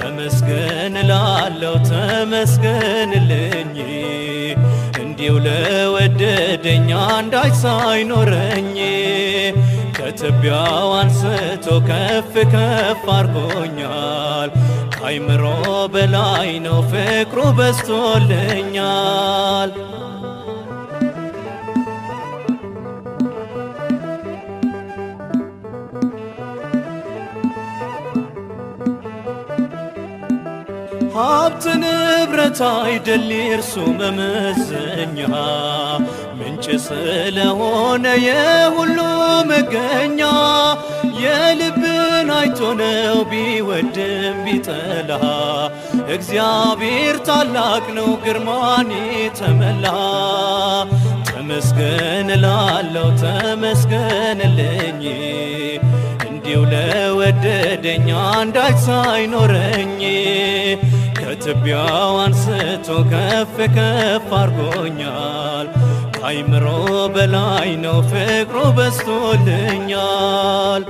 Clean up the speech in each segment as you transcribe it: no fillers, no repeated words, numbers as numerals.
ተመስገን እላለሁ ተመስገንልኝ እንዲሁ ለወደደኝ አንዳች ሳይኖረኝ ከትቢያው አንስቶ ከፍ ከፍ አርጎኛል ከአይምሮ በላይ ነው ፍቅሩ በዝቶልኛል ሀብት ንብረት አይደል የእርሱ መመዘኛ ምንጭ ስለሆነ የሁሉ መገኛ የልብን አይቶ ነው ቢወድም ቢጠላ እግዚአብሔር ታላቅ ነው ግርማን የተመላ ተመስገን እላለሁ ተመስገንልኝ እንዲሁ ለወደደኝ አንዳች ሳይኖረኝ ከትቢያው አንስቶ ከፍ ከፍ አርጎኛል ከአይምሮ በላይ ነው ፍቅሩ በዝቶልኛል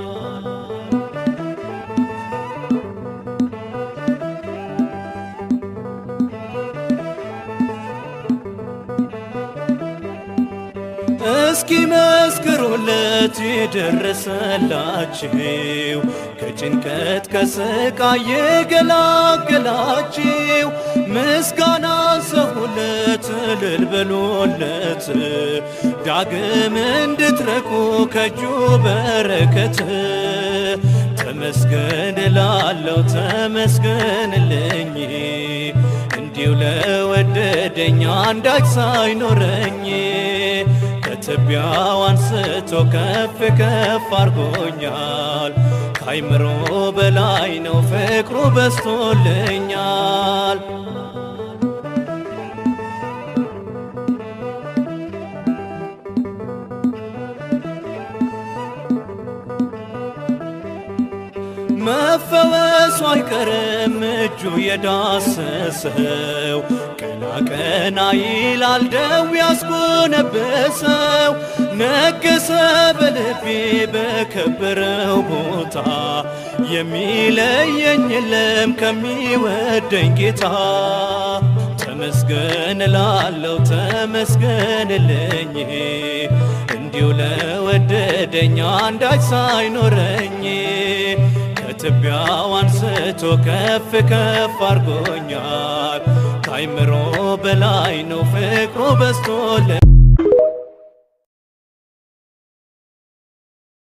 እስኪ መስክሩለት የደረሰላችሁ ከጭንቀት ከስቃይ የገላገላችሁ ምስጋና ሰሁለት እልል በሉለት ዳግም እንድትረኩ ከእጁ በረከት ተመስገን እላለሁ ተመስገንልኝ እንዲሁ ለወደደኝ አንዳች ሳይኖረኝ ከትቢያው አንስቶ ከፍ ከፍ አርጎኛል ከአይምሮ በላይ ነው ፍቅሩ በዝቶልኛል መፈወሱ አይቀርም እጁ የዳሰሰው ቀና ቀና ይላል ደዌ ያስጎነበሰው ነገሰ በልቤ በከበረው ቦታ የሚለየኝ የለም ከሚወደኝ ጌታ ተመስገን እላለሁ ተመስገንልኝ እንዲሁ ለወደደኝ አንዳች ሳይኖረኝ ከትቢያው አንስቶ ከፍ ከፍ አርጎኛል ከአይምሮ በላይ ነው ፍቅሩ በዝቶልኛል